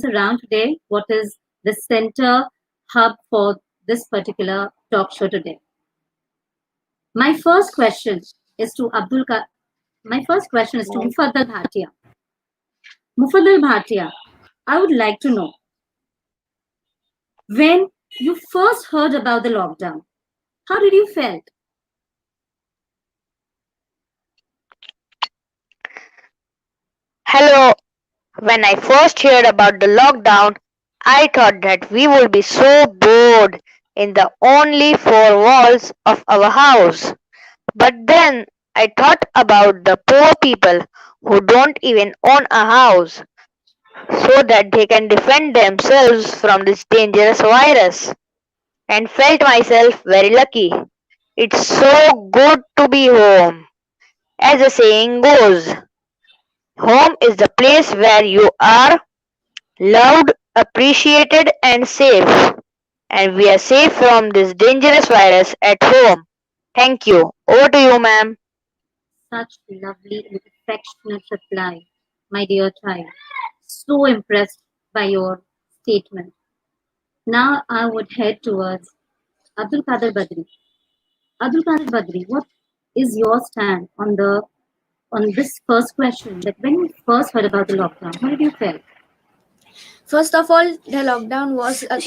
around today, what is the center hub for this particular talk show today. My first question is to my first question is to Mufaddal Bhatia. Mufaddal Bhatia, I would like to know when you first heard about the lockdown, how did you felt? Hello. When I first heard about the lockdown, I thought that we would be so bored in the only four walls of our house. But then I thought about the poor people who don't even own a house so that they can defend themselves from this dangerous virus and felt myself very lucky. It's so good to be home. As the saying goes, home is the place where you are loved, appreciated, and safe. And we are safe from this dangerous virus at home. Thank you. Over to you, ma'am. Such lovely and affectionate reply, my dear child. So impressed by your statement. Now I would head towards Abdul Qadir Badri. Abdul Qadir Badri, what is your stand on this first question? That when you first heard about the lockdown, how did you feel? First of all, the lockdown was a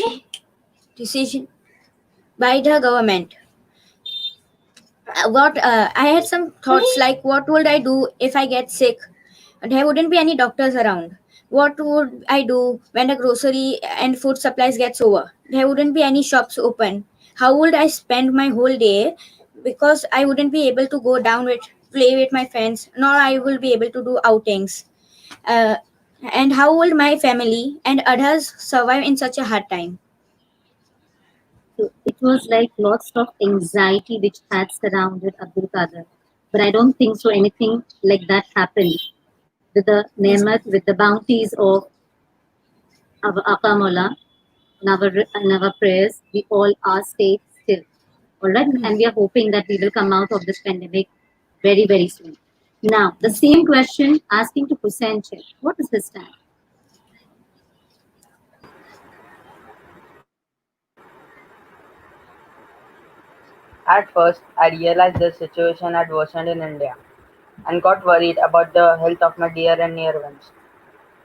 decision by the government. What I had some thoughts like, what would I do if I get sick? There wouldn't be any doctors around. What would I do when the grocery and food supplies gets over? There wouldn't be any shops open. How would I spend my whole day? Because I wouldn't be able to go down with play with my friends, nor I will be able to do outings. Uh, and how will my family and others survive in such a hard time? So it was like lots of anxiety which had surrounded Abdul Qadir. But I don't think so anything like that happened with the Yes. nemat, with the bounties of our Aka Mola and our prayers. We all are safe still. All right. And we are hoping that we will come out of this pandemic very, very soon. Now, the same question asking to Hussein Chef. What is his stand? At first, I realized the situation had worsened in India and got worried about the health of my dear and near ones.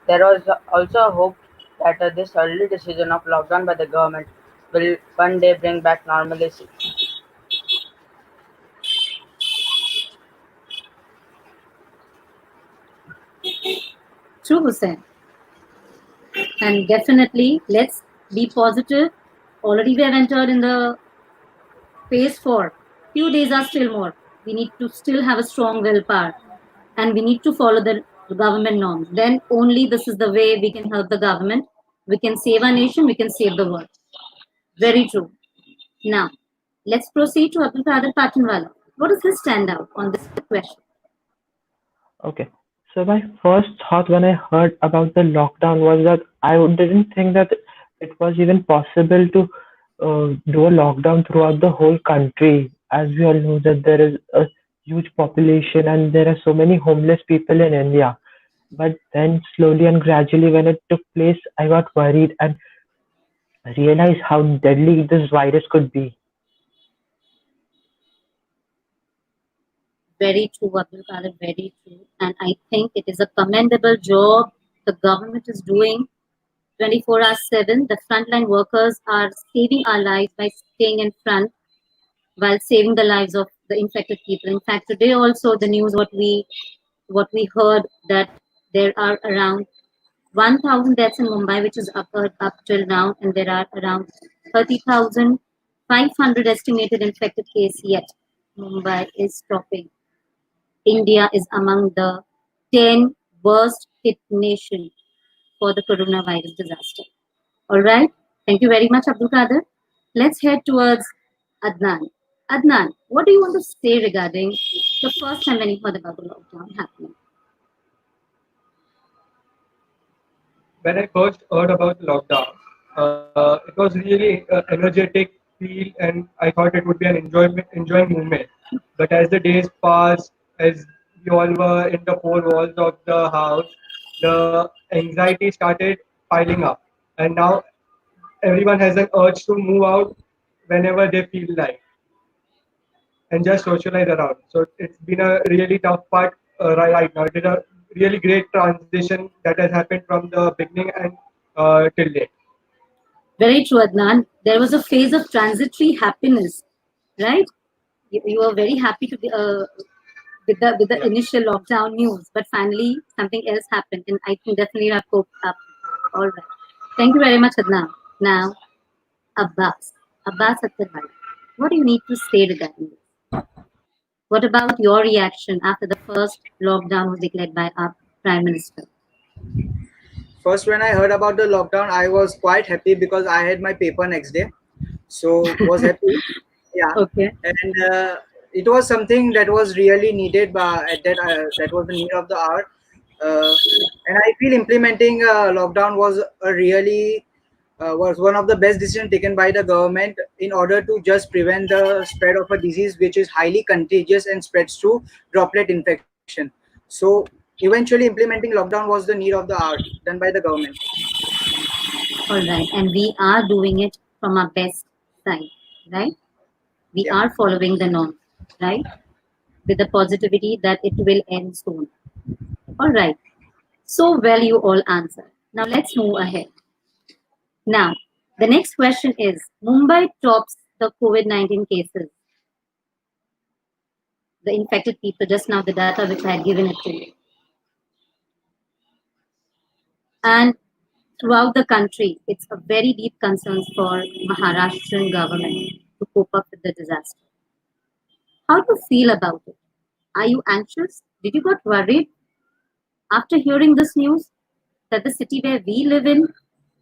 There was also a hope that this early decision of lockdown by the government will one day bring back normalcy. True, Hussein. And definitely, let's be positive. Already we have entered in the phase 4. Few days are still more. We need to still have a strong willpower. And we need to follow the government norms. Then only this is the way we can help the government. We can save our nation. We can save the world. Very true. Now, let's proceed to Abdul Qadir Patinwala. What is his standout on this question? Okay. So my first thought when I heard about the lockdown was that I didn't think that it was even possible to do a lockdown throughout the whole country. As we all know that there is a huge population and there are so many homeless people in India. But then slowly and gradually when it took place, I got worried and realized how deadly this virus could be. Very true, Abdul Qadir, very true. And I think it is a commendable job the government is doing 24 hours 7. The frontline workers are saving our lives by staying in front while saving the lives of the infected people. In fact, today also the news what we heard that there are around 1,000 deaths in Mumbai, which is up till now, and there are around 30,500 estimated infected cases yet. Mumbai is topping. India is among the 10 worst hit nation for the coronavirus disaster. All right. Thank you very much, Abdul Qadir. Let's head towards Adnan. Adnan, what do you want to say regarding the first time when you heard about the lockdown happening? When I first heard about lockdown, it was really energetic feel, and I thought it would be an enjoying movement. But as the days passed, as we all were in the four walls of the house, the anxiety started piling up, and now everyone has an urge to move out whenever they feel like and just socialize around. So it's been a really tough part right now. It is a really great transition that has happened from the beginning and till date. Very true, Adnan. There was a phase of transitory happiness, right? You were very happy to be, with the Yeah. initial lockdown news, but finally something else happened, and I think definitely you have coped up. All right. Thank you very much, Adnan. Now, Abbas Attarwal, what do you need to say regarding this? What about your reaction after the first lockdown was declared by our Prime Minister? First, when I heard about the lockdown, I was quite happy because I had my paper next day. So was happy. Yeah, Okay. and it was something that was really needed by at that was the need of the hour. Uh, and I feel implementing lockdown was one of the best decisions taken by the government in order to just prevent the spread of a disease which is highly contagious and spreads through droplet infection. So eventually implementing lockdown was the need of the hour done by the government. All right. And we are doing it from our best side, right? We Yeah. are following the norm, right? With the positivity that it will end soon. All right. So well, you all answered. Now let's move ahead. Now, the next question is Mumbai tops the COVID 19 cases, the infected people, just now the data which I had given it to you. And throughout the country, it's a very deep concern for Maharashtrian government to cope up with the disaster. How do you feel about it? Are you anxious? Did you got worried after hearing this news that the city where we live in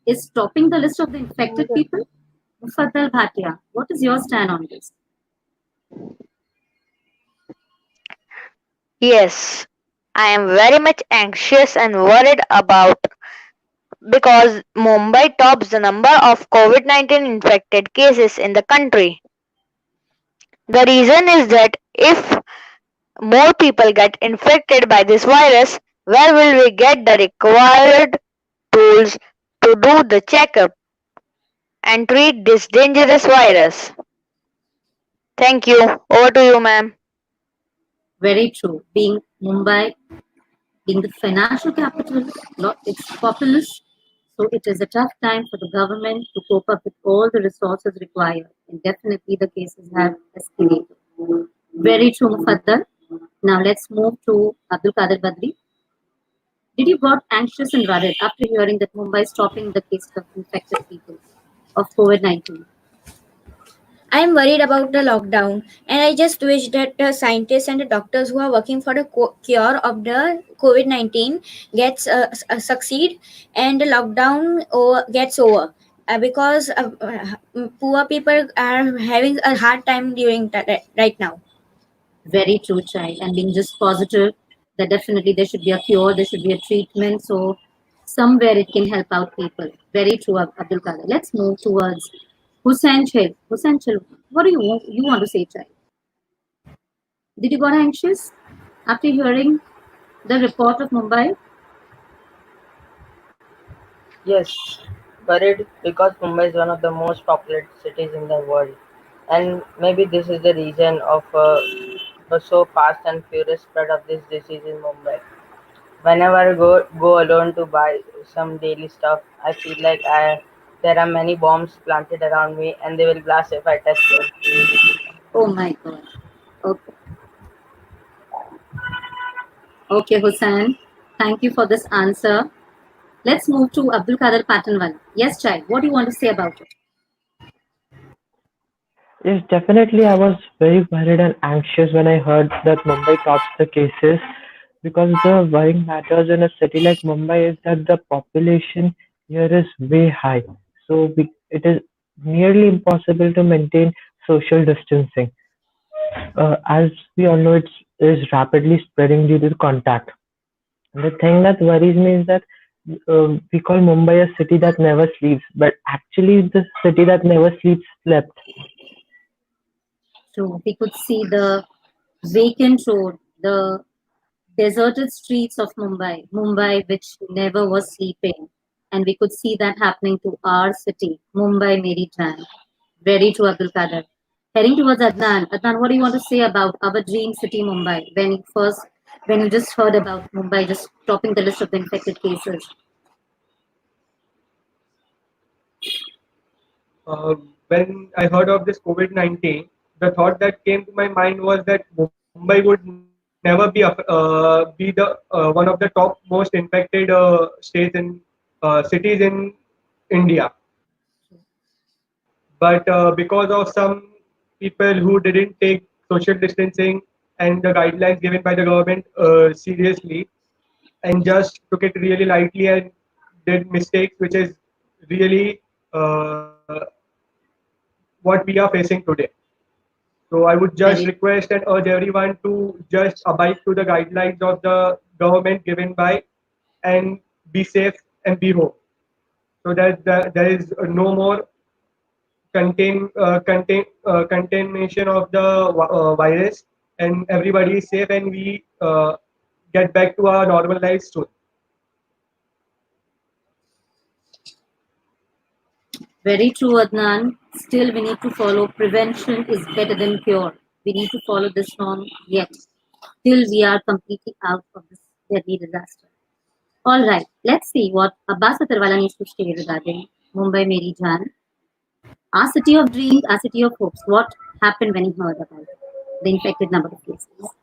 is topping the list of the infected people? Mufaddal Bhatia, what is your stand on this? Yes, I am very much anxious and worried about because Mumbai tops the number of COVID-19 infected cases in the country. The reason is that if more people get infected by this virus, where will we get the required tools to do the checkup and treat this dangerous virus? Thank you. Over to you, ma'am. Very true. Being Mumbai, being the financial capital, it's populous, so it is a tough time for the government to cope up with all the resources required, and definitely the cases have escalated. Very true, Mufaddal. Now let's move to Abdul Qadir Badri. Did you got anxious and worried after hearing that Mumbai is stopping the cases of infected people of COVID-19? I am worried about the lockdown, and I just wish that the scientists and the doctors who are working for the cure of the COVID-19 gets succeed, and the lockdown gets over. Because poor people are having a hard time during that right now. Very true, child. And being just positive that definitely there should be a cure, there should be a treatment. So somewhere it can help out people. Very true, Abdul Qadir. Let's move towards Hussain Chil. Hussain Chil, what do you want to say, child? Did you got anxious after hearing the report of Mumbai? Yes, worried because Mumbai is one of the most populated cities in the world, and maybe this is the reason of the so fast and furious spread of this disease in Mumbai. Whenever I go alone to buy some daily stuff, I feel like I there are many bombs planted around me, and they will blast if I touch them. Oh my God. Okay. Okay, Hussain. Thank you for this answer. Let's move to Abdul Qadir Patanwala. Yes, child. What do you want to say about it? Yes, definitely. I was very worried and anxious when I heard that Mumbai tops the cases because the worrying matters in a city like Mumbai is that the population here is way high. So it is nearly impossible to maintain social distancing. As we all know, it is rapidly spreading due to contact. And the thing that worries me is that we call Mumbai a city that never sleeps, but actually the city that never sleeps slept. So we could see the vacant road, the deserted streets of Mumbai, Mumbai which never was sleeping. and we could see that happening to our city, Mumbai, Meri Jaan. Very true, Abdul Kader. Heading towards Adnan. Adnan, what do you want to say about our dream city, Mumbai? When you just heard about Mumbai just topping the list of the infected cases. When I heard of this COVID-19, the thought that came to my mind was that Mumbai would never be the one of the top most infected states in cities in India. But because of some people who didn't take social distancing and the guidelines given by the government seriously, and just took it really lightly and did mistakes, which is really what we are facing today. So I would just Very request and urge everyone to just abide to the guidelines of the government given by, and be safe and be home, so that there is no more contamination of the virus, and everybody is safe, and we get back to our normal lives soon. Very true, Adnan. Still, we need to follow prevention is better than cure. We need to follow this norm yet till we are completely out of this deadly disaster. All right, let's see what Abbas Atarwala needs to say regarding Mumbai Meri Jaan, our city of dreams, our city of hopes. What happened when he heard about the infected number of cases?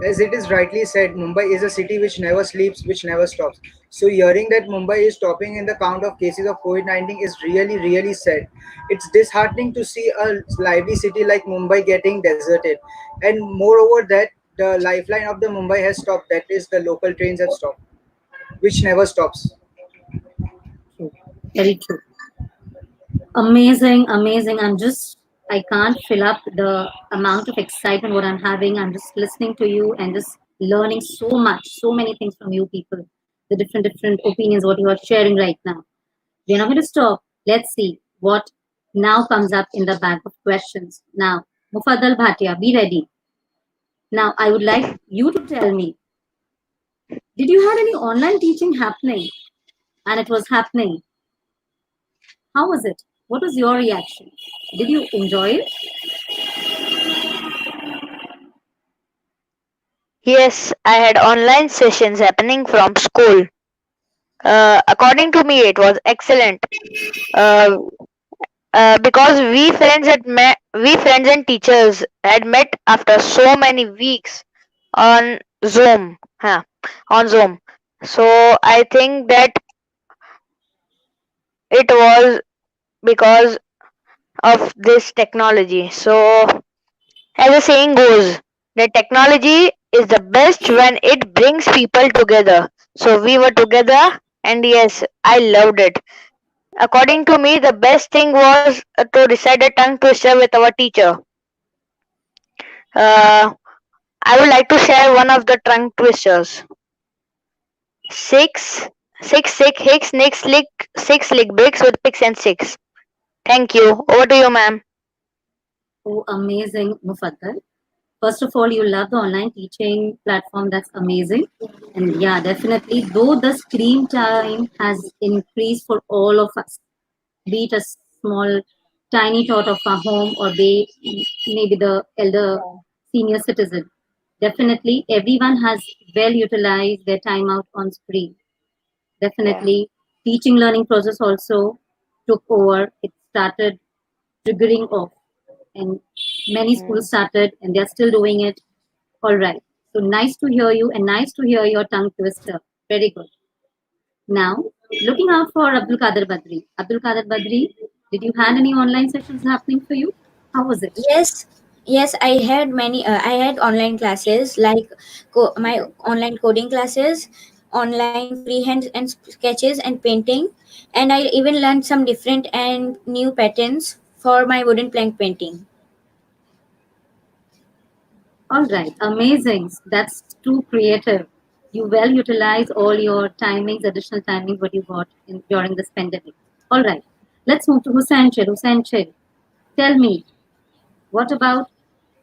As it is rightly said, Mumbai is a city which never sleeps, which never stops. So, hearing that Mumbai is topping in the count of cases of COVID-19 is really, really sad. It's disheartening to see a lively city like Mumbai getting deserted. And moreover, that the lifeline of the Mumbai has stopped, that is, the local trains have stopped, which never stops. True. Very true. Amazing, amazing. I can't fill up the amount of excitement what I'm having. I'm just listening to you and just learning so much, so many things from you people. The different opinions, what you are sharing right now. We're not going to stop. Let's see what now comes up in the bank of questions. Now, Mufaddal Bhatia, be ready. Now, I would like you to tell me, did you had any online teaching happening? And it was happening. How was it? What was your reaction? Did you enjoy it? Yes, I had online sessions happening from school. According to me, it was excellent. Uh, because we friends and teachers had met after so many weeks on Zoom. On Zoom. So I think that it was because of this technology. So, as the saying goes, the technology is the best when it brings people together. So we were together, and yes, I loved it. According to me, the best thing was to recite a tongue twister with our teacher. Uh, I would like to share one of the tongue twisters. Six, sick, hicks, nick, slick, six, lick, bricks with picks and six. Thank you. Over to you, ma'am. Oh, amazing, Mufaddal. First of all, you love the online teaching platform. That's amazing. And yeah, definitely, though the screen time has increased for all of us, be it a small, tiny tot of our home or maybe the elder senior citizen, definitely everyone has well utilized their time out on screen. Definitely, teaching learning process also took over. It started triggering off, and many schools started, and they're still doing it. All right. So nice to hear you, and nice to hear your tongue twister. Very good. Now, looking out for Abdul Kader Badri. Abdul Kader Badri, did you had any online sessions happening for you? How was it? Yes, I had many. I had online classes like my online coding classes, online freehand and sketches and painting, and I even learned some different and new patterns for my wooden plank painting. All right, amazing. That's too creative. You well utilize all your timings, additional timings what you got during this pandemic. All right, let's move to Hussain Chil. Hussain Chil, tell me, what about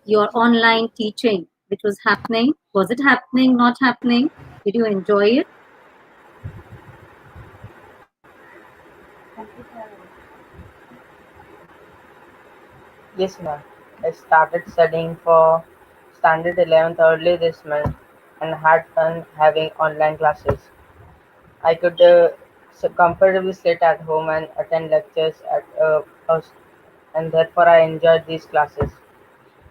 your online teaching, which was happening? Was it happening, not happening? Did you enjoy it? Yes, ma'am. I started studying for standard 11th early this month and had fun having online classes. I could comfortably sit at home and attend lectures at house, and therefore I enjoyed these classes.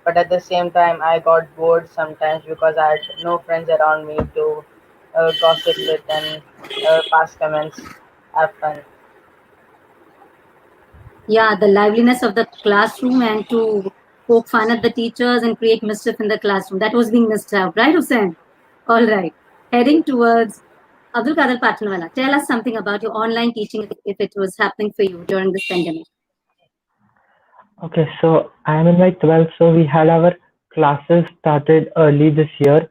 But at the same time, I got bored sometimes because I had no friends around me to gossip with and pass comments, have fun. Yeah, the liveliness of the classroom and to poke fun at the teachers and create mischief in the classroom. That was being missed out, right, Hussein? All right. Heading towards Abdul Qadir Patnwala. Tell us something about your online teaching if it was happening for you during this pandemic. Okay, so I am in my 12th, so we had our classes started early this year.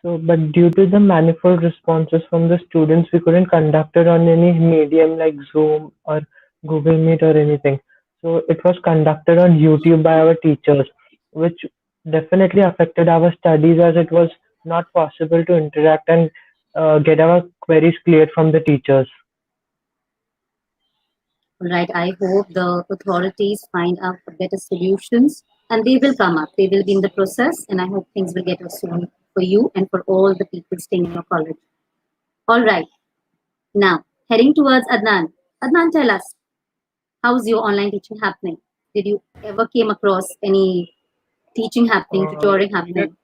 So, but due to the manifold responses from the students, we couldn't conduct it on any medium like Zoom or Google Meet or anything. So it was conducted on YouTube by our teachers, which definitely affected our studies as it was not possible to interact and get our queries cleared from the teachers. All right. I hope the authorities find out better solutions and they will come up. They will be in the process, and I hope things will get us soon for you and for all the people staying in your college. All right. Now, heading towards Adnan. Adnan, tell us, how's your online teaching happening? Did you ever came across any teaching happening, tutoring Being a, happening?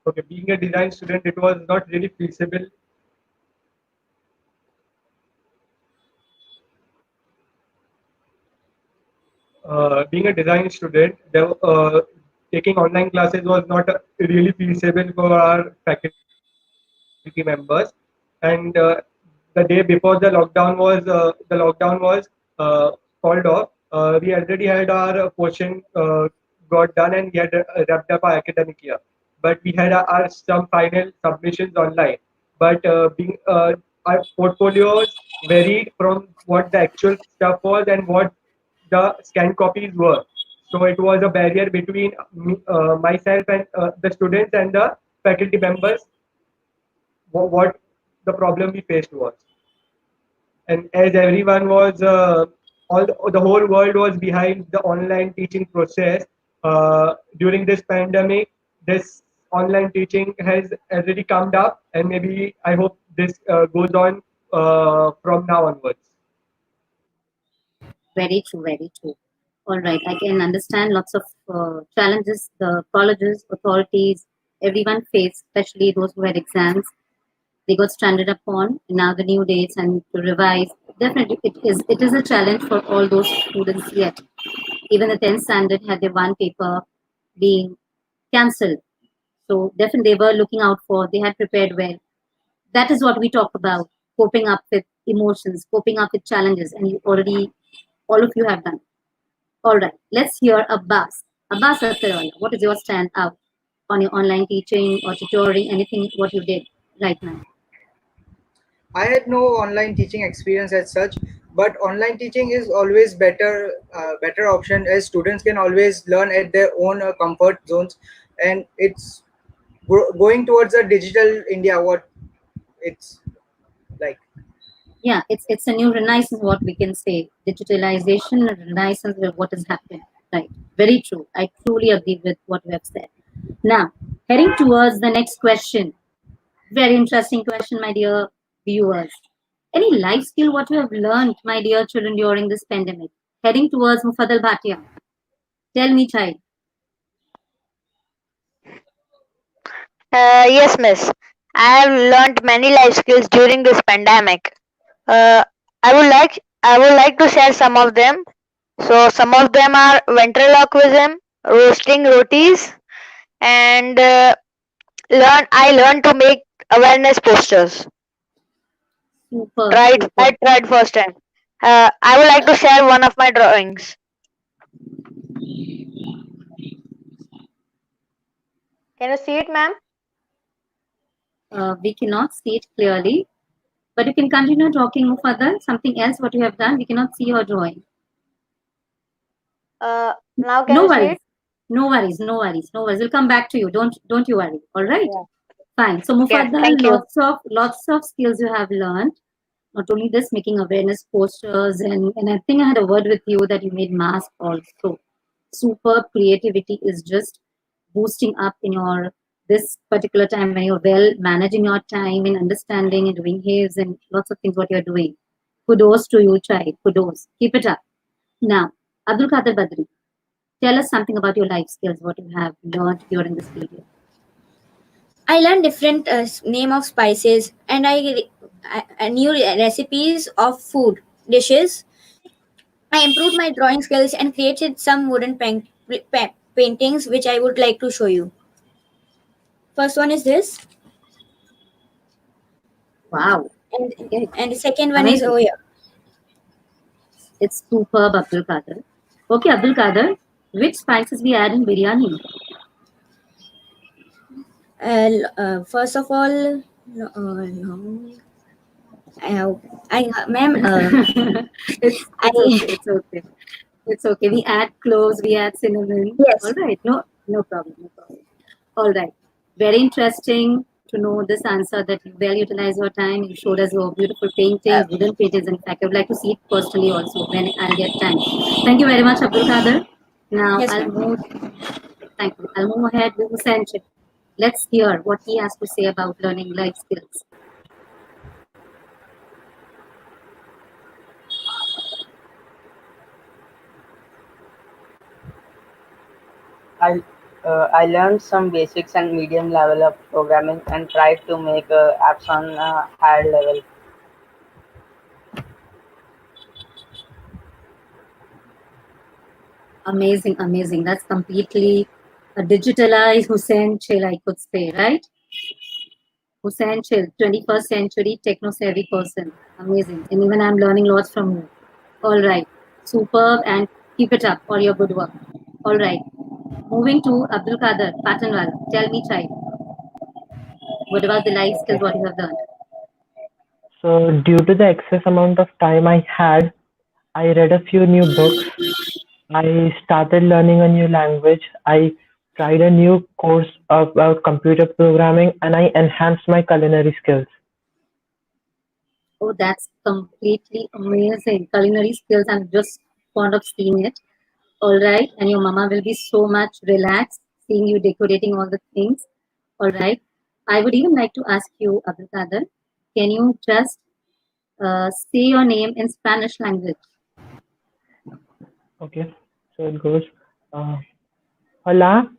okay, being a design student, it was not really feasible. Being a design student, taking online classes was not really feasible for our faculty members. And the day before the lockdown was called off. We already had our portion got done and we had wrapped up our academic year. But we had our some final submissions online. But our portfolios varied from what the actual stuff was and what the scanned copies were. So it was a barrier between myself and the students and the faculty members. What the problem we faced was, and as everyone was, the whole world was behind the online teaching process during this pandemic. This online teaching has already come up, and maybe I hope this goes on from now onwards. Very true, very true. All right, I can understand lots of challenges the colleges, authorities, everyone faced, especially those who had exams. They got stranded upon. Now the new dates and to revise. Definitely, it is a challenge for all those students yet. Even the 10th standard had their one paper being cancelled. So definitely they were looking out for. They had prepared well. That is what we talk about: coping up with emotions, coping up with challenges, and you already, all of you have done. All right, let's hear Abbas. Abbas Attarwala, what is your stand out on your online teaching or tutoring, anything what you did right now? I had no online teaching experience as such, but online teaching is always better option, as students can always learn at their own comfort zones, and it's going towards a digital India. What it's like. Yeah, it's a new renaissance, what we can say. Digitalization, renaissance of what is happening. Right. Very true. I truly agree with what you have said. Now, heading towards the next question. Very interesting question, my dear viewers. Any life skill what you have learned, my dear children, during this pandemic? Heading towards Mufaddal Bhatia. Tell me, child. Yes, miss. I have learned many life skills during this pandemic. Uh, I would like to share some of them. So some of them are ventriloquism, roasting rotis, and learn. I learned to make awareness posters. Super, Right, super. I tried first time. I would like to share one of my drawings. Can you see it, ma'am? We cannot see it clearly, but you can continue talking, Mufaddal. Something else what you have done, we cannot see your drawing. Now can No you see worries. it? No worries, no worries, no worries. We'll come back to you. Don't you worry. All right. Yeah. Fine. So Yeah. Mufaddal, Thank you. lots of skills you have learned. Not only this, making awareness posters, and I think I had a word with you that you made masks also. Super creativity is just boosting up in your this particular time when you're well managing your time and understanding and doing haves and lots of things what you're doing. Kudos to you, child. Kudos. Keep it up. Now, Abdul Qadir Badri, tell us something about your life skills, what you have learned during this period. I learned different name of spices, and I knew recipes of food dishes. I improved my drawing skills and created some wooden paintings, which I would like to show you. First one is this, Wow. and Okay. and the second one is Amazing. over here. It's superb, Abdul Qadir. Okay, Abdul Qadir, which spices we add in biryani? First of all, no, ma'am, It's I okay. It's okay. It's okay. We add cloves, we add cinnamon. All yes, right. No problem. No problem. All right. Very interesting to know this answer that you well utilize your time. You showed us your beautiful paintings, wooden paintings. In fact, I would like to see it personally also when I'll get time. Thank you very much, Abdul Qadir. Now yes, I'll ma'am. move. Thank you. I'll move ahead with Hussain Chip. Let's hear what he has to say about learning life skills. I learned some basics and medium level of programming and tried to make apps on a higher level. Amazing, amazing. That's completely a digitalized Hussein Chill, I could say, right? Hussein Chill, 21st century techno savvy person. Amazing. And even I'm learning lots from you. All right. Superb and keep it up for your good work. All right. Moving to Abdul Qadir Patanwal. Tell me, child, what about the life skills Okay. what you have learned? So due to the excess amount of time I had, I read a few new books. I started learning a new language. I tried a new course about computer programming and I enhanced my culinary skills. Oh, that's completely amazing. Culinary skills, I'm just fond of seeing it. All right. And your mama will be so much relaxed seeing you decorating all the things. All right. I would even like to ask you, Abdul Qadir, can you just say your name in Spanish language? Okay. So it goes, uh, hola,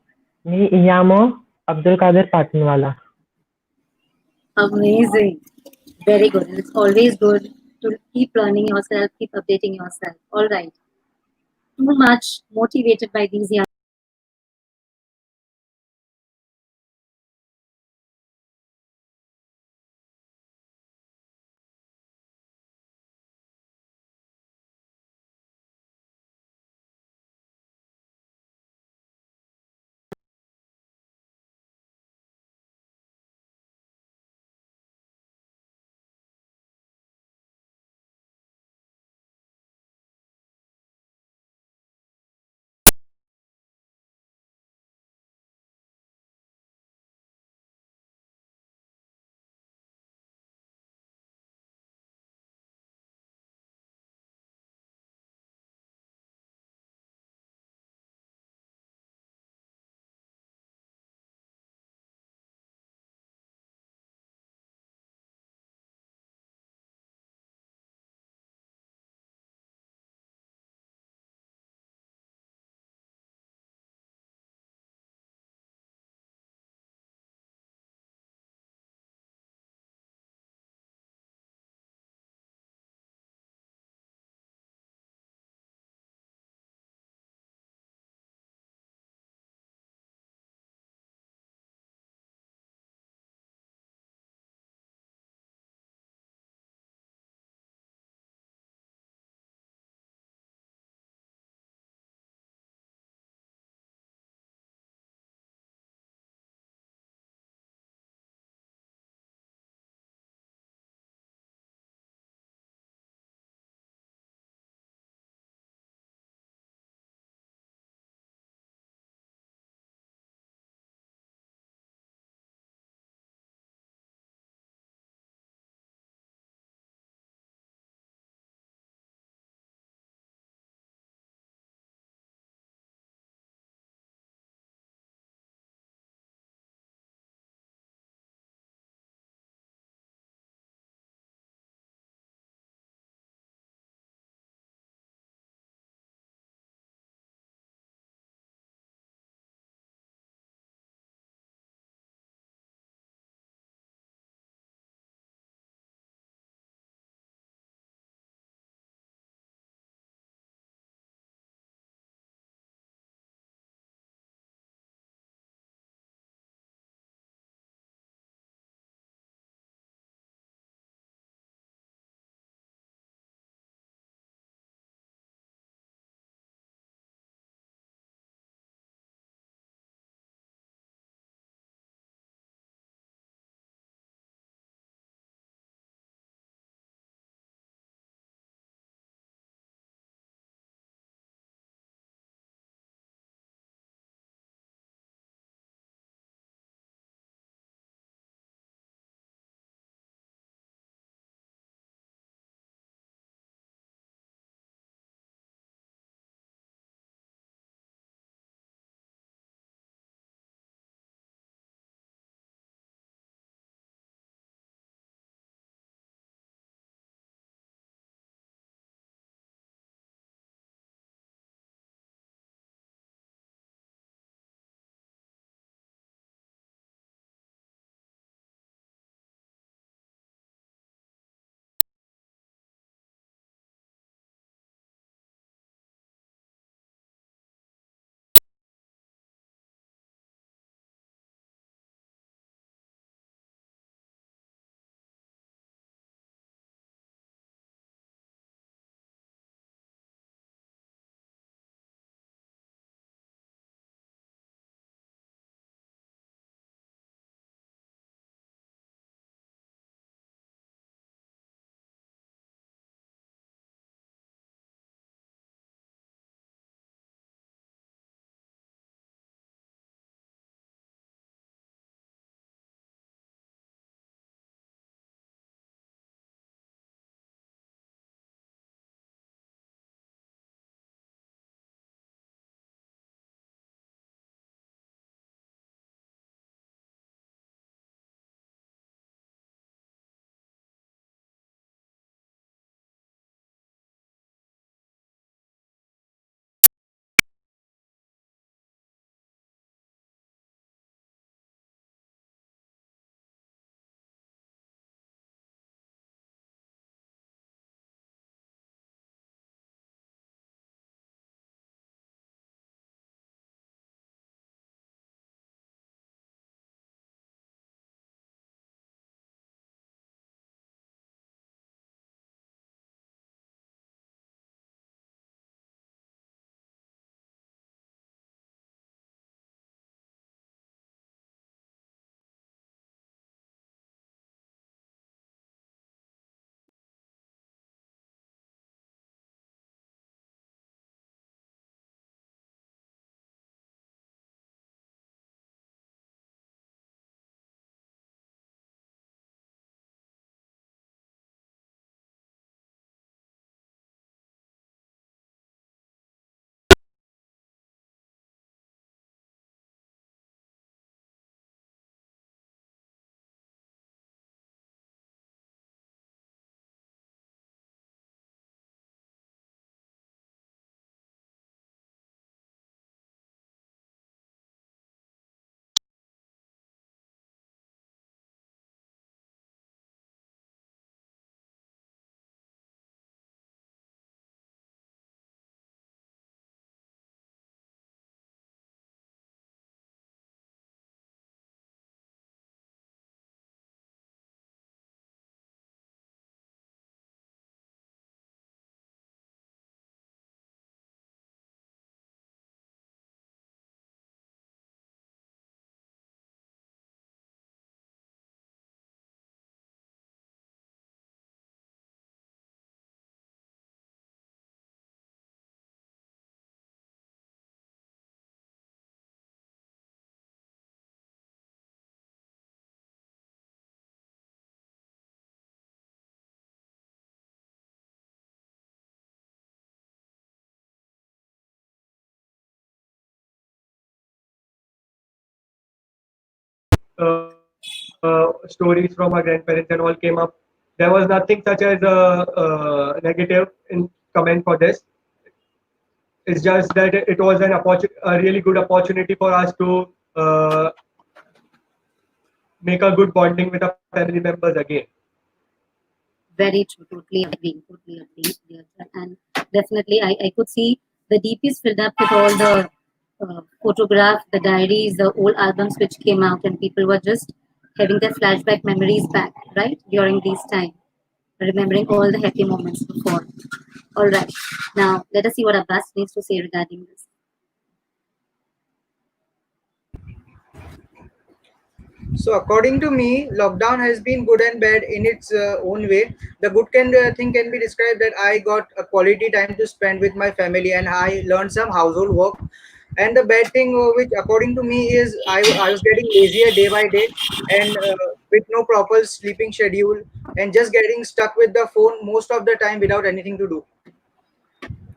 me llamo Abdul Qadir Patinwala. Amazing. Very good. It's always good to keep learning yourself, keep updating yourself. All right. Too much motivated by these young stories from our grandparents and all came up. There was nothing such as a negative in comment for this. It's just that it was a really good opportunity for us to make a good bonding with our family members again. Very true. Totally agree. Totally agree. Dear sir. And definitely, I could see the DP is filled up with all the photographs, the diaries, the old albums which came out, and people were just having their flashback memories back, right, during these time, remembering all the happy moments before. All right. Now, let us see what Abbas needs to say regarding this. So according to me, lockdown has been good and bad in its own way. The good thing can be described that I got a quality time to spend with my family and I learned some household work. And the bad thing, which according to me is I was getting lazier day by day and with no proper sleeping schedule and just getting stuck with the phone most of the time without anything to do.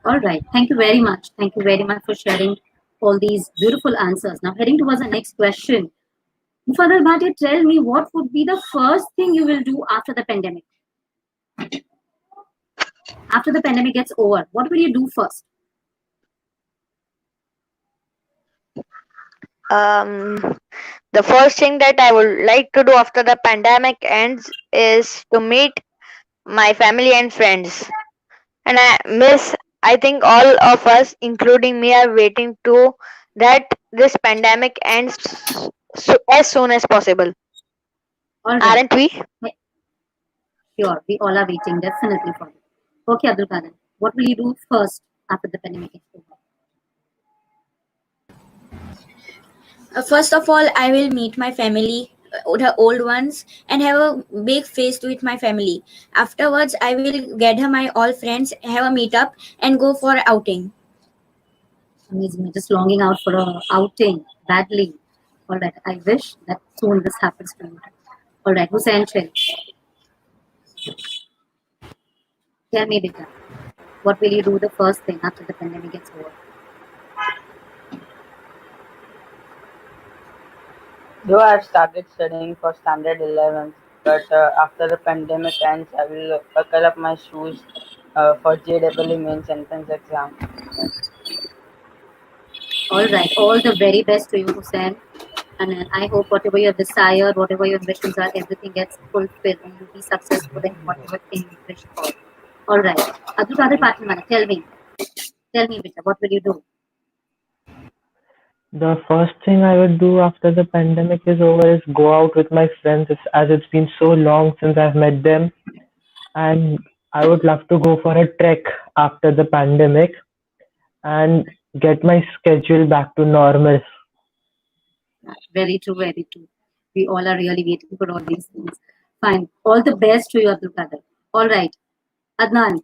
All right. Thank you very much. Thank you very much for sharing all these beautiful answers. Now, heading towards the next question. Mufaddal Bhatia, tell me what would be the first thing you will do after the pandemic? After the pandemic gets over, what will you do first? The first thing that I would like to do after the pandemic ends is to meet my family and friends. And I think all of us, including me, are waiting to that this pandemic ends as soon as possible. All right. Aren't we? Sure. We all are waiting definitely for it. Okay, Abdul Qadir, what will you do first after the pandemic is over? First of all, I will meet my family, the old ones, and have a big feast with my family. Afterwards, I will gather my all friends, have a meetup, and go for outing. Amazing. Just longing out for a outing badly. All right. I wish that soon this happens to you. All right. Hussein Chel, tell me, Beta, what will you do the first thing after the pandemic gets over? Though I have started studying for standard 11th, but after the pandemic ends, I will buckle up my shoes for JEE mains entrance exam. All right. All the very best to you, Hussein. And I hope whatever your desire, whatever your ambitions are, everything gets fulfilled and you'll be successful in whatever thing you wish for. All right. Abdul Qadir Patilmana, tell me, Beta, what will you do? The first thing I would do after the pandemic is over is go out with my friends, as it's been so long since I've met them, and I would love to go for a trek after the pandemic and get my schedule back to normal. Very true, very true. We all are really waiting for all these things. Fine. All the best to you, Abdul Qadir. All right. Adnan,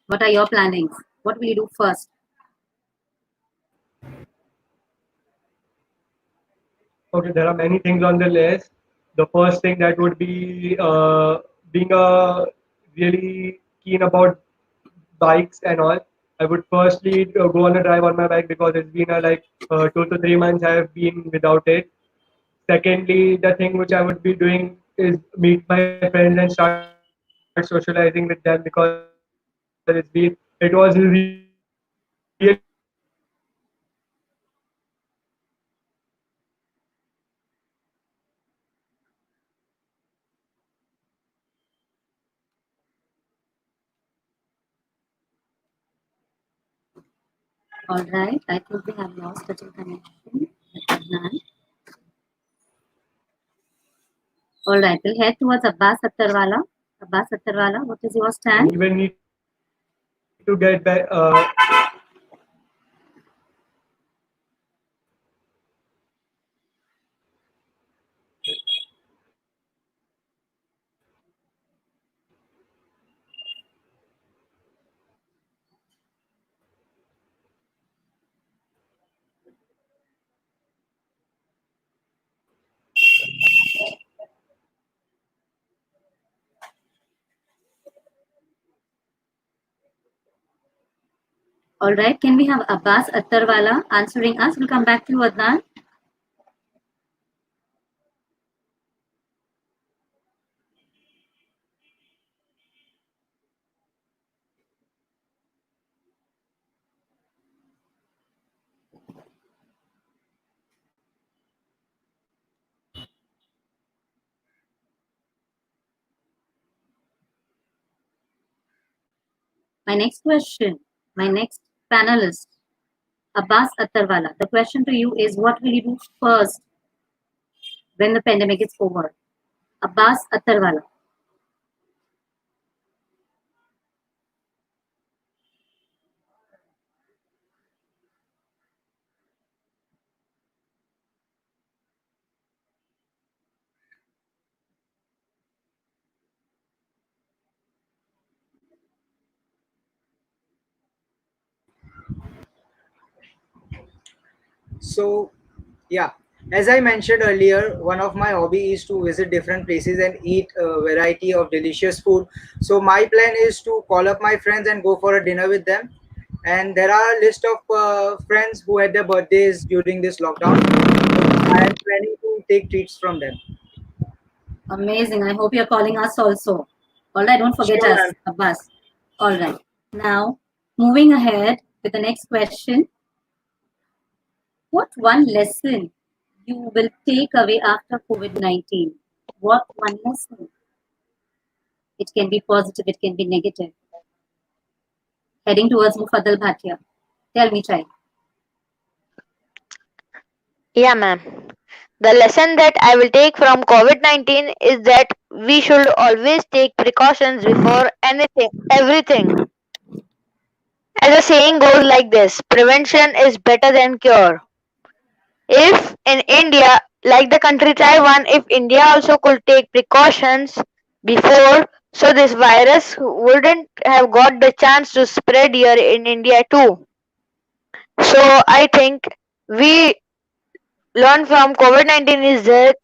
what are your plannings? What will you do first? Okay, there are many things on the list. The first thing that would be being really keen about bikes and all. I would firstly go on a drive on my bike because it's been 2 to 3 months I have been without it. Secondly, the thing which I would be doing is meet my friends and start socializing with them because it was really good to meet them and start talking to them and all. All right. I think we have lost the connection with Adnan. All right. We'll head towards Abbas Attarwala. Abbas Attarwala, what is your stand? We will need to get back. All right. Can we have Abbas Attarwala answering us? We'll come back to you, Adnan. My next question, my next panelist, Abbas Attarwala. The question to you is, what will you do first when the pandemic is over? Abbas Attarwala. So, yeah, as I mentioned earlier, one of my hobby is to visit different places and eat a variety of delicious food. So my plan is to call up my friends and go for a dinner with them. And there are a list of friends who had their birthdays during this lockdown. So I am planning to take treats from them. Amazing. I hope you're calling us also. All right, don't forget Sure, us, ma'am. Abbas. All right. Now, moving ahead with the next question. What one lesson you will take away after COVID-19? What one lesson? It can be positive, it can be negative. Heading towards Mufaddal Bhatia. Tell me, child. Yeah, ma'am. The lesson that I will take from COVID-19 is that we should always take precautions before anything, everything. As the saying goes like this, prevention is better than cure. If in India, like the country Taiwan, if India also could take precautions before, so this virus wouldn't have got the chance to spread here in India too. So I think we learn from COVID-19 is that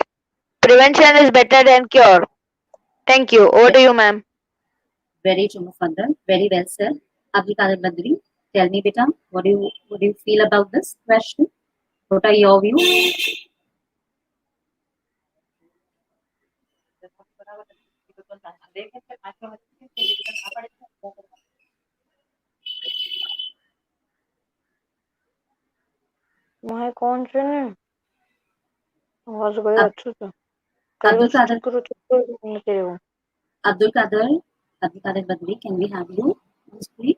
prevention is better than cure. Thank you. Over to you, ma'am. Very true, Mufaddal. Very well said. Abdul Qadir Badri, tell me, Beta, what do you feel about this question? What are your views? मैं कौन से ने आवाज गई Ab- अच्छे से कई Abdul बार Qadir, चुप करो नहीं तेरे को Abdul Qadir, Abdul Qadir Badri, can we have you on screen?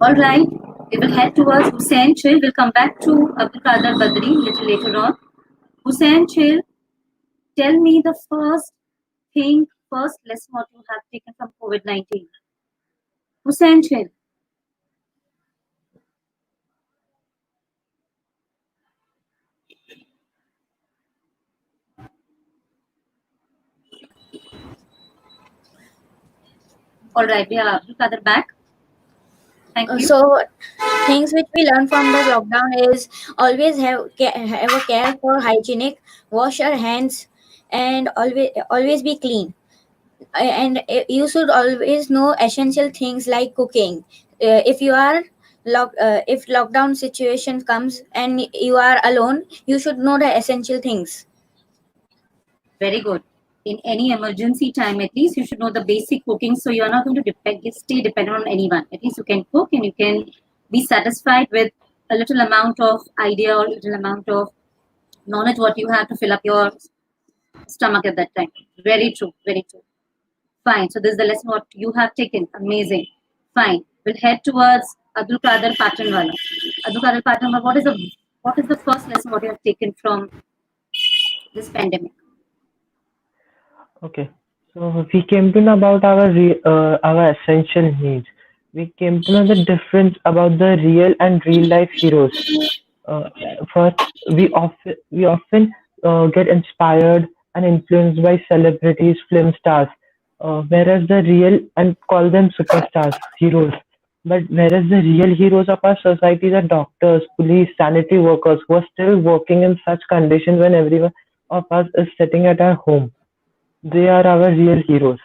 All right, we will head towards Hussain Chil. We'll come back to Abdul Qadir Badri little later on. Hussain Chil, tell me the first thing, first lesson what you have taken from COVID-19. Hussain Chil. All right, we are Abdul Qadir back. Thank you. So, things which we learn from the lockdown is always have a care for hygienic, wash your hands, and always be clean. And you should always know essential things like cooking. If you are if lockdown situation comes and you are alone, you should know the essential things. Very good. In any emergency time, at least you should know the basic cooking, so you are not going to stay dependent on anyone. At least you can cook and you can be satisfied with a little amount of idea or little amount of knowledge what you have to fill up your stomach at that time. Very true. Very true. Fine. So this is the lesson what you have taken. Amazing. Fine. We'll head towards Abdul Qadir Patranwala. Abdul Qadir Patranwala, what is the first lesson what you have taken from this pandemic? Okay, so we came to know about our essential needs. We came to know the difference about the real and real life heroes. Uh, First, we often get inspired and influenced by celebrities, film stars, whereas the real and call them superstars, heroes. But whereas the real heroes of our society are doctors, police, sanitary workers who are still working in such conditions when everyone of us is sitting at our home. they are our real heroes.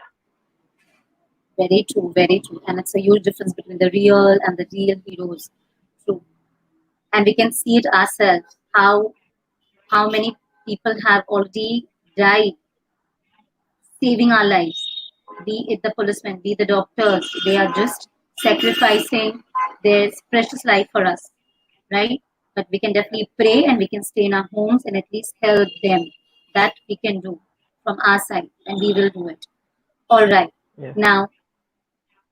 Very true, very true. And it's a huge difference between the real and the real heroes. True. And we can see it ourselves, how many people have already died saving our lives. Be it the policemen, be the doctors, they are just sacrificing their precious life for us, right? But we can definitely pray and we can stay in our homes and at least help them. That we can do from our side, and we will do it. All right. Yes. Now,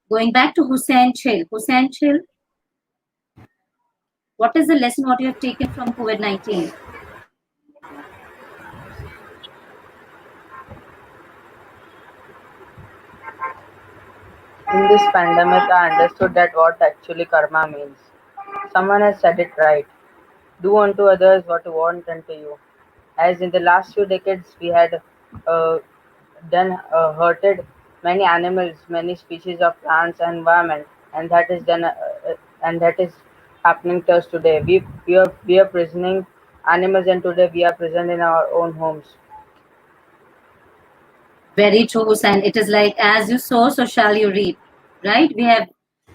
going back to Hussein Chill. Hussein Chill, what is the lesson what you have taken from COVID-19? In this pandemic, I understood that what actually karma means. Someone has said it right. Do unto others what you want unto you. As in the last few decades, we had uh, hurted many animals, many species of plants and environment, and that is happening to us today. We are prisoning animals, and today we are prisoned in our own homes. Very true, Hussein. It is like, as you sow, so shall you reap, right? We have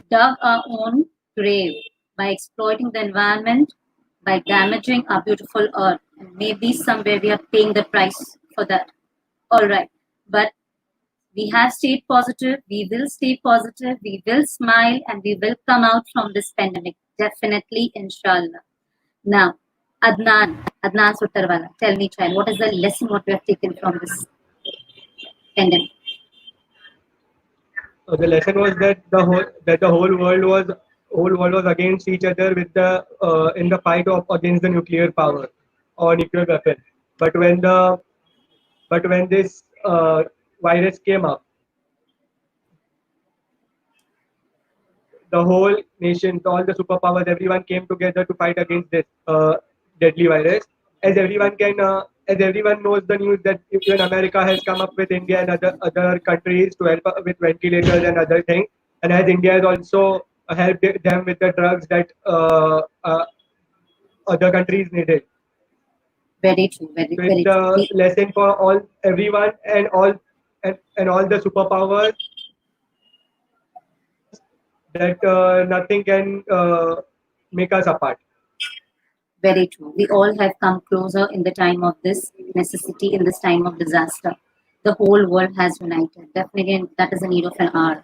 dug our own grave by exploiting the environment, by damaging our beautiful earth. And maybe somewhere we are paying the price for that. All right. But we have stayed positive. We will stay positive. We will smile and we will come out from this pandemic. Definitely, inshallah. Now, Adnan Suttarwala, tell me, child, what is the lesson what we have taken from this pandemic? The lesson was that the whole world was against each other with the in the fight of against the nuclear power or nuclear weapon. But when this virus came up, the whole nation, all the superpowers, everyone came together to fight against this deadly virus. As everyone knows the news that even America has come up with India and other countries to help with ventilators and other things, and as India has also helped them with the drugs that other countries needed. Very true. So Very it's true. a lesson for everyone and all the superpowers that nothing can make us apart. Very true. We all have come closer in the time of this necessity, in this time of disaster. The whole world has united. Definitely, that is a need of an hour.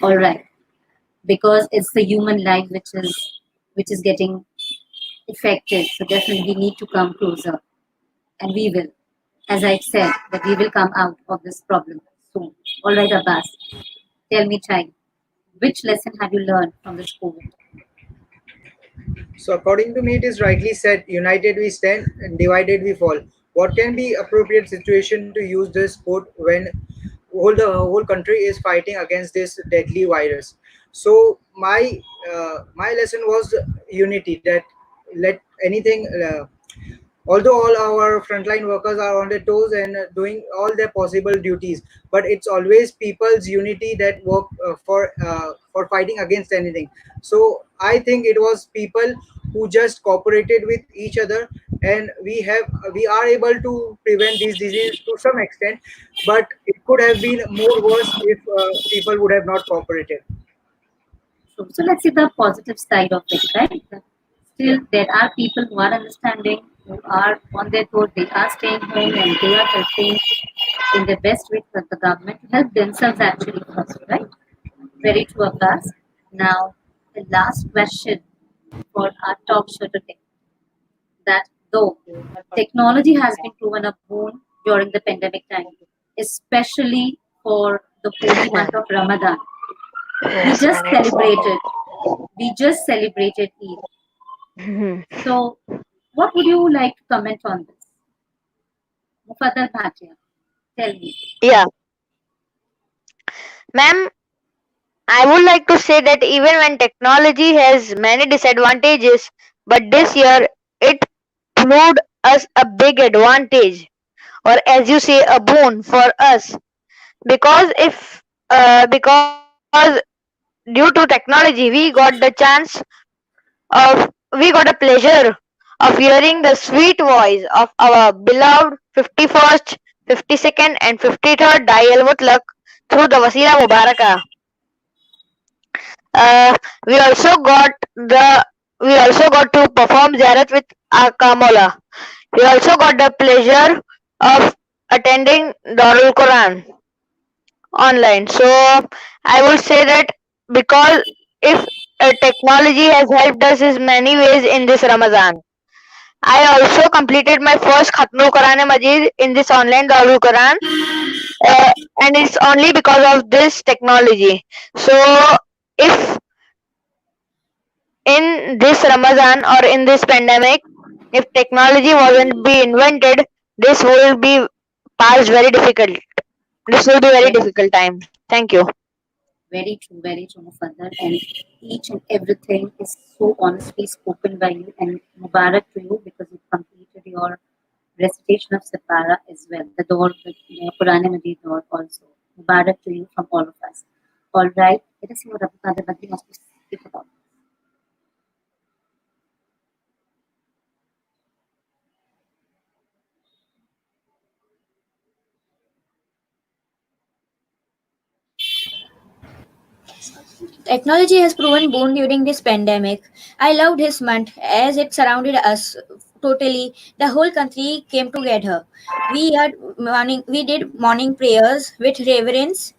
All right, because it's the human life which is getting affected. So definitely, we need to come closer, and we will. As I said, that we will come out of this problem soon. All right, Abbas, tell me, child, which lesson have you learned from this COVID? So according to me, it is rightly said, united we stand and divided we fall. What can be appropriate situation to use this quote when the whole country is fighting against this deadly virus? So my lesson was unity, that let anything although all our frontline workers are on their toes and doing all their possible duties, but it's always people's unity that work for fighting against anything. So I think it was people who just cooperated with each other, and we are able to prevent these diseases to some extent, but it could have been more worse if people would have not cooperated. So let's see the positive side of it, right? Still, there are people who are understanding, who are on their toes, they are staying home and they are helping in the best way for the government to help themselves actually first, right? Very true, Abbas. Now, the last question for our talk show today, that though technology has been proven a boon during the pandemic time, especially for the holy month of Ramadan, we just celebrated. We just celebrated Eid. So, what would you like to comment on this? Mufaddal Bhatia, tell me. Yeah, ma'am, I would like to say that even when technology has many disadvantages, but this year it proved us a big advantage, or as you say, a boon for us. Because due to technology, we got a pleasure of hearing the sweet voice of our beloved 51st 52nd and 53rd Dai al-Mutlaq through the Wasila Mubarakah. Uh, we also got the we also got to perform Ziyarat with Akamola. We also got the pleasure of attending Darul Quran online. So I would say that because if technology has helped us in many ways in this Ramadan. I also completed my first Khatmul Quran Majid in this online Darul Quran, uh, and it's only because of this technology. So if in this Ramadan or in this pandemic, if technology wasn't be invented, this will be passed very difficult. This will be very difficult time. Thank you. Very true, Mufaddal. And each and everything is so honestly spoken by you. And Mubarak to you because you completed your recitation of Sipara as well. The door, the Quran Majid door also. Mubarak to you from all of us. All right. Let us see what Abu Qadir Badri has to speak about. Technology has proven boon during this pandemic. I loved his month as it surrounded us totally. The whole country came together. We did morning prayers with reverence.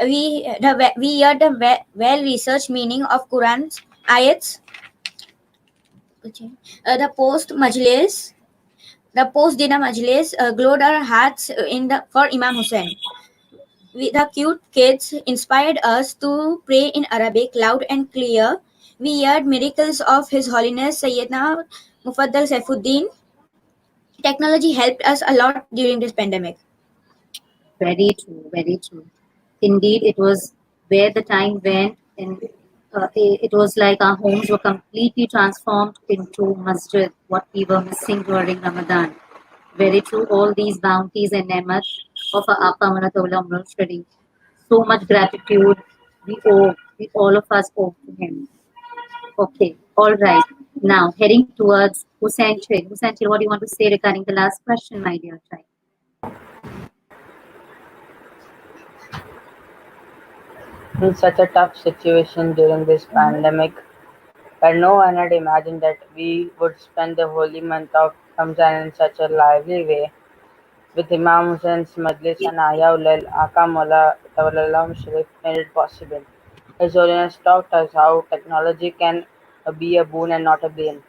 We heard the well researched meaning of Quran's ayats. The post dinner majlis glowed our hearts in the for Imam Hussain. The cute kids inspired us to pray in Arabic loud and clear. We heard miracles of His Holiness Sayyidina Mufaddal Saifuddin. Technology helped us a lot during this pandemic. Very true, very true. Indeed, it was where the time went, and it was like our homes were completely transformed into masjid, what we were missing during Ramadan. Very true, all these bounties and nemat of our Aqa Manatullah Murshidi. So much gratitude we all of us owe to him. Okay, all right. Now, heading towards Hussain Chil. Hussain Chil, what do you want to say regarding the last question, my dear child? In such a tough situation during this pandemic, where no one had imagined that we would spend the holy month of Ramzan in such a lively way, with Imam Hussein's Majlis and Ayaulil Aka Mullah Tawallallam Sharif made it possible. His Holiness taught us how technology can be a boon and not a bane,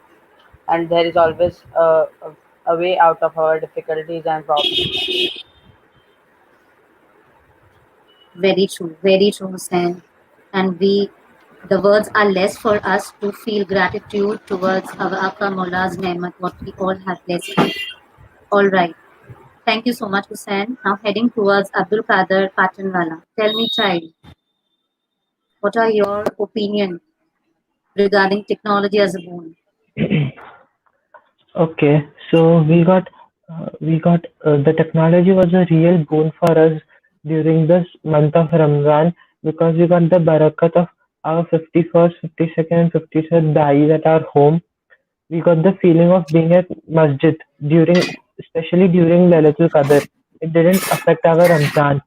and there is always a way out of our difficulties and problems. Very true, Hussein. And the words are less for us to feel gratitude towards our Aka Maula's Nemat, what we all have blessed. All right. Thank you so much, Hussein. Now heading towards Abdul Qadir Patanwala. Tell me, child, what are your opinion regarding technology as a boon? Okay, so we got the technology was a real boon for us during this month of Ramadan because we got the barakat of our 51st, 52nd, and 53rd dais at our home. We got the feeling of being at masjid especially during Lailatul Qadr. It didn't affect our Ramzan.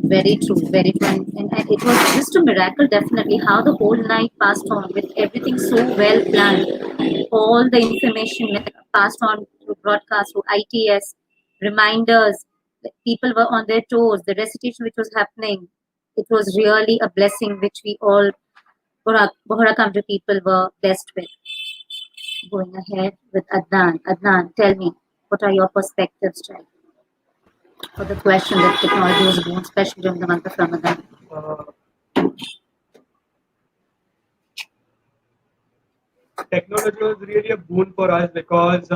Very true, very true. And it was just a miracle, definitely, how the whole night passed on with everything so well planned. All the information passed on through broadcast, through ITS, reminders, people were on their toes, the recitation which was happening. It was really a blessing which we all, Bohra country people, were blessed with. Going ahead with Adnan. Adnan, tell me, what are your perspectives, child, for the question that technology was born, especially during the month of Ramadan? Uh, Technology was really a boon for us because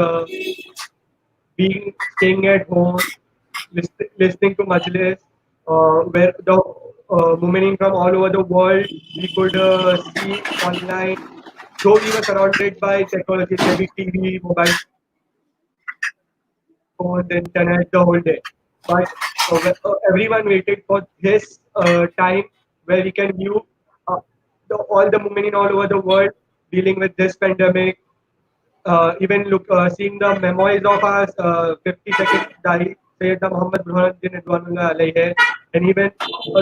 being staying at home, listening to Majlis, where the women from all over the world we could see online. Though we were surrounded by technology, maybe TV, mobile phone, the internet, the whole day, but everyone waited for this time where we can view all the women in all over the world dealing with this pandemic, even seeing the memoirs of our 52nd Dahi, Sayyidina Muhammad Burhanuddin Ridwanullah alayhi, and even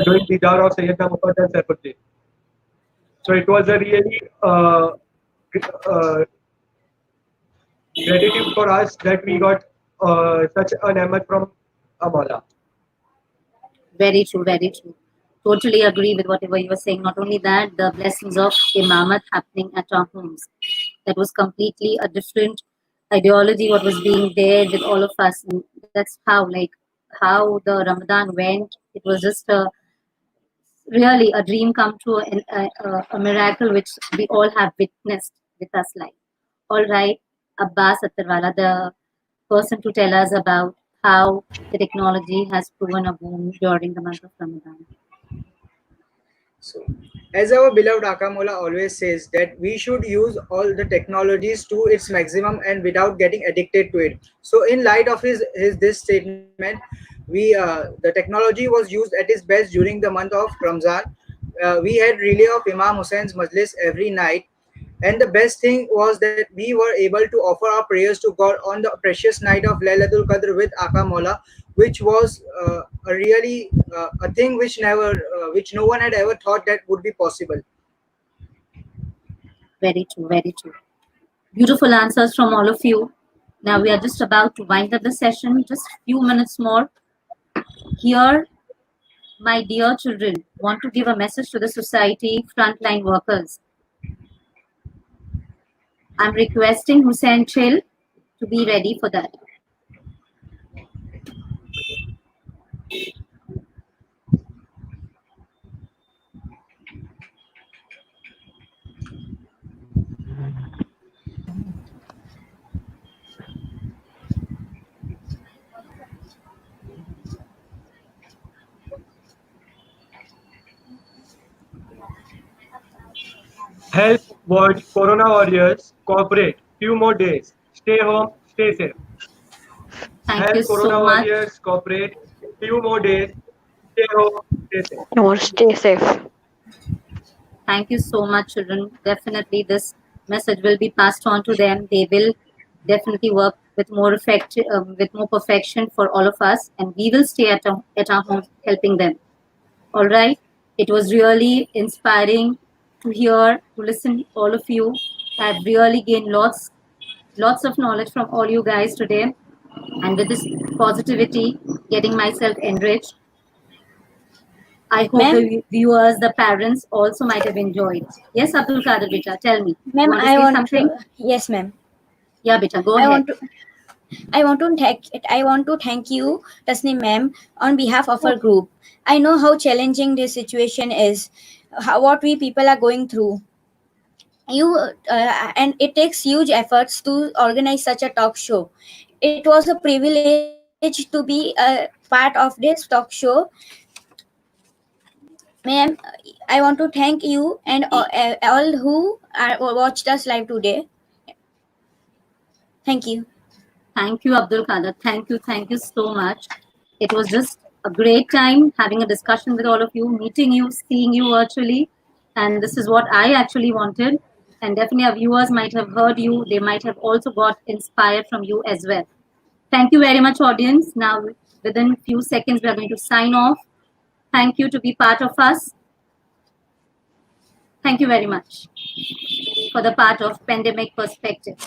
doing Didar of Sayyidina Muqaddam Saifuddin. So it was a really gratitude for us that we got such an emet from Amala. Very true, very true. Totally agree with whatever you were saying. Not only that, the blessings of Imamat happening at our homes. That was completely a different ideology, what was being there with all of us. And that's how the Ramadan went. It was just really a dream come true and a miracle which we all have witnessed with us live. All right, Abbas Attarwala, the person to tell us about how the technology has proven a boon during the month of Ramadan. So, as our beloved Akamola always says, that we should use all the technologies to its maximum and without getting addicted to it. So, in light of his this statement, the technology was used at its best during the month of Ramzan. We had relay of Imam Hussein's Majlis every night, and the best thing was that we were able to offer our prayers to God on the precious night of Laylatul Qadr with Aka Mola, which was a really a thing which no one had ever thought that would be possible. Very true, very true. Beautiful answers from all of you. Now we are just about to wind up the session, just a few minutes more. Here, my dear children, want to give a message to the society frontline workers. I'm requesting Hussein Chil to be ready for that. Help Corona warriors cooperate. Few more days. Stay home. Stay safe. Thank Help you Corona so much. warriors cooperate. Few more days. Stay home. Stay safe. Or stay safe. Thank you so much, children. Definitely, this message will be passed on to them. They will definitely work with more with more perfection for all of us, and we will stay at our home helping them. All right. It was really inspiring to hear, to listen. All of you have really gained lots of knowledge from all you guys today, and with this positivity, getting myself enriched. I hope Ma'am? the viewers, the parents also might have enjoyed. Yes, Abdul Kader, beta, tell me. Ma'am, you want to I say want something? to. Yes, ma'am. Yeah, beta, go I ahead. I want to thank you, Tasneem ma'am, on behalf of our group. I know how challenging this situation is, what we people are going through. And it takes huge efforts to organize such a talk show. It was a privilege to be a part of this talk show. Ma'am, I want to thank you and all who watched us live today. Thank you. Thank you, Abdul Kader. Thank you so much. It was just a great time having a discussion with all of you, meeting you, seeing you virtually. And this is what I actually wanted. And definitely our viewers might have heard you. They might have also got inspired from you as well. Thank you very much, audience. Now, within a few seconds, we are going to sign off. Thank you to be part of us. Thank you very much for the part of Pandemic Perspective.